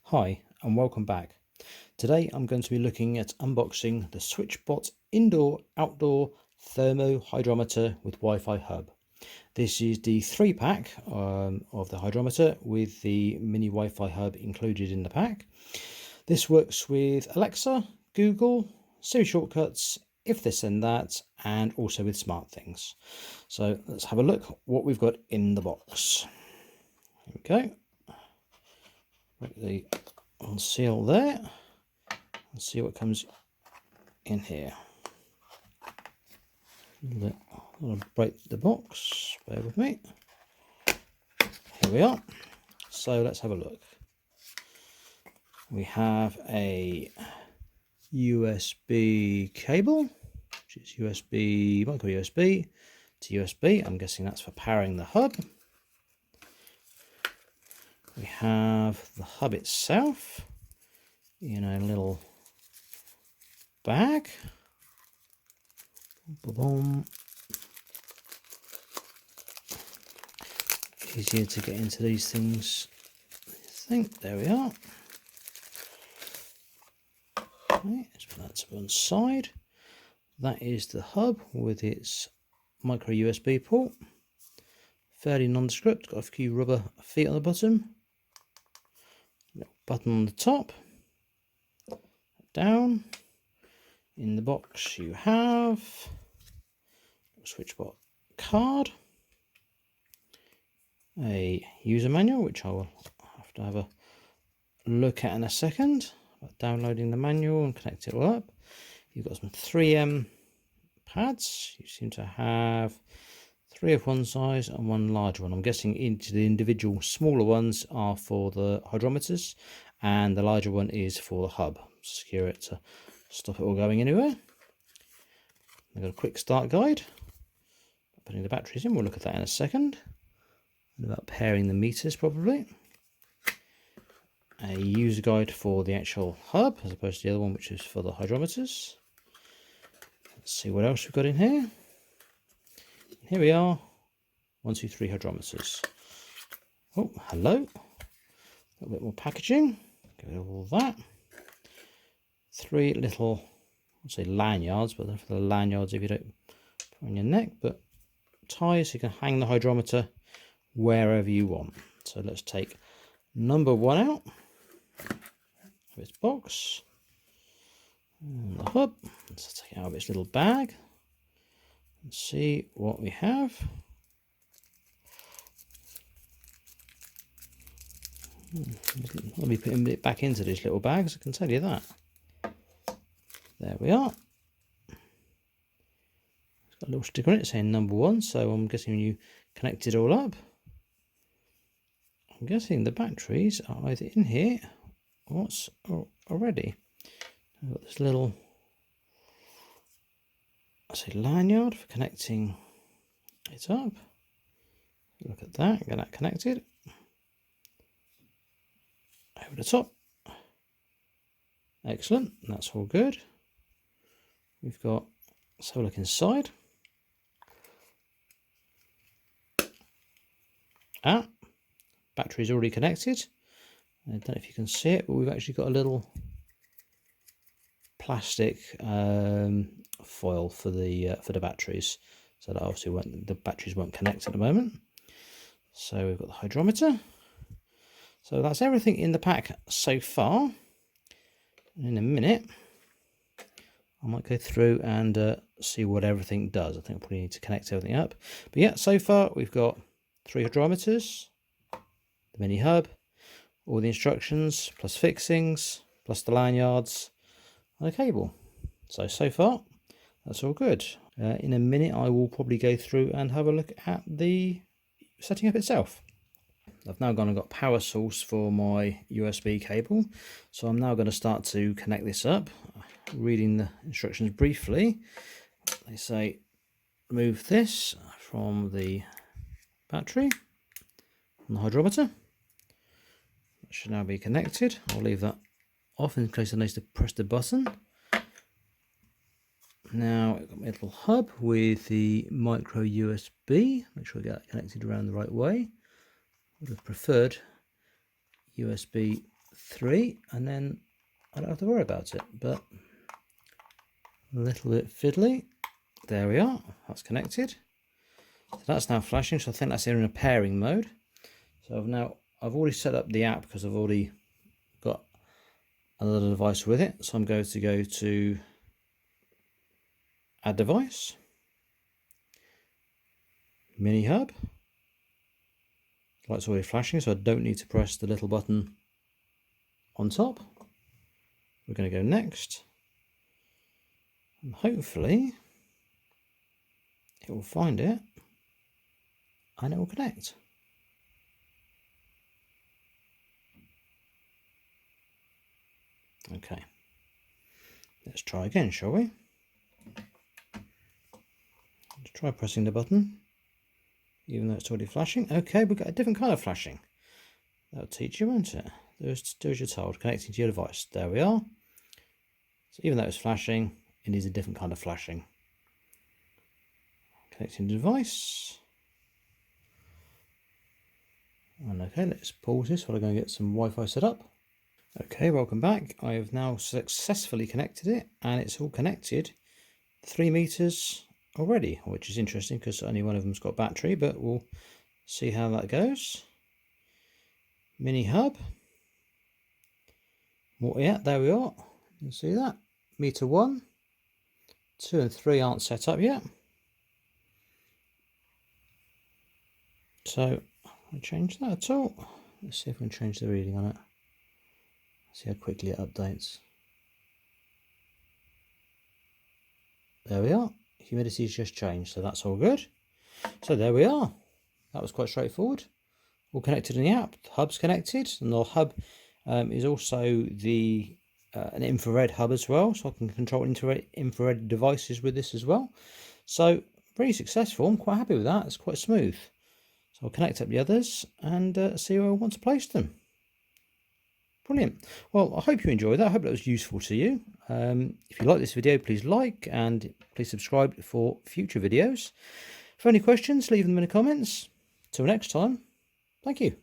Hi and welcome back. Today I'm going to be looking at unboxing the Switchbot Indoor-Outdoor Thermo-Hygrometer with Wi-Fi hub. This is the 3-pack of the hydrometer with the mini Wi-Fi hub included in the pack. This works with Alexa, Google, Siri shortcuts, if this and that, and also with SmartThings. So let's have a look what we've got in the box. Here we go. The unseal there and see what comes in here. I'll break the box, bear with me. Here we are. So let's have a look. We have a USB cable, which is USB, micro USB to USB. I'm guessing that's for powering the hub. We have the hub itself in a little bag. Boom. Easier to get into these things, I think. There we are. Okay, let's put that to one side. That is the hub with its micro USB port. Fairly nondescript, got a few rubber feet on the bottom. Little button on the top. Down. In the box you have a Switchbot card, a user manual, which I will have to have a look at in a second, about downloading the manual and connect it all up. You've got some 3M pads. You seem to have 3 of one size and 1 large one. I'm guessing into the individual smaller ones are for the hydrometers and the larger one is for the hub. Secure it to stop it all going anywhere. I've got a quick start guide. Putting the batteries in, we'll look at that in a second. And about pairing the meters probably. A user guide for the actual hub as opposed to the other one which is for the hydrometers. Let's see what else we've got in here. Here we are, 1, 2, 3 hydrometers. Oh, hello. A little bit more packaging. Get rid of all that. 3 little, I'll say lanyards, but they're for the lanyards if you don't put on your neck, but ties so you can hang the hydrometer wherever you want. So let's take number 1 out of its box. And the hub. Let's take it out of its little bag and see what we have. I'll be putting it back into these little bags, I can tell you that. There we are. It's got a little sticker on it saying number 1, so I'm guessing when you connect it all up, I'm guessing the batteries are either in here or already. I've got this little, I say, lanyard for connecting it up. Look at that, get that connected. Over the top. Excellent, that's all good. We've got, let's have a look inside. Battery's already connected. I don't know if you can see it, but we've actually got a little plastic foil for the batteries, so that obviously the batteries won't connect at the moment. So we've got the hydrometer. So that's everything in the pack so far. And in a minute, I might go through and see what everything does. I think I probably need to connect everything up. But yeah, so far we've got 3 hydrometers, the mini hub, all the instructions, plus fixings, plus the lanyards, and a cable. So far, that's all good. In a minute, I will probably go through and have a look at the setting up itself. I've now gone and got power source for my USB cable. So I'm now going to start to connect this up. Reading the instructions briefly, they say remove this from the battery and the hydrometer. That should now be connected. I'll leave that off in case I need to press the button. Now I've got my little hub with the micro USB. Make sure I get that connected around the right way. Would have preferred USB 3, and then I don't have to worry about it. But a little bit fiddly. There we are. That's connected. So that's now flashing. So I think that's in a pairing mode. So I've already set up the app because I've already got another device with it. So I'm going to go to Add Device, Mini Hub. Light's already flashing, so I don't need to press the little button on top. We're going to go next, and hopefully it will find it and it will connect. Okay, let's try again, shall we? Let's try pressing the button, even though it's already flashing. Okay, we've got a different kind of flashing. That'll teach you, won't it? Do as you're told, connecting to your device. There we are. So even though it's flashing, it needs a different kind of flashing. Connecting the device. And okay, let's pause this while I go and get some Wi-Fi set up. Okay, welcome back. I have now successfully connected it, and it's all connected 3 meters already, which is interesting because only one of them's got battery, but we'll see how that goes. Mini hub. Well, yeah, there we are. You can see that. Meter 1, 2 and 3 aren't set up yet. So I change that at all. Let's see if we can change the reading on it. See how quickly it updates. There we are. Humidity's just changed, so that's all good. So there we are. That was quite straightforward. All connected in the app. The hub's connected, and the hub is also the an infrared hub as well, so I can control infrared devices with this as well. So very successful. I'm quite happy with that. It's quite smooth. So I'll connect up the others and see where I want to place them. Brilliant. Well, I hope you enjoyed that. I hope that was useful to you. If you like this video, please like and please subscribe for future videos. For any questions, leave them in the comments. Till next time, thank you.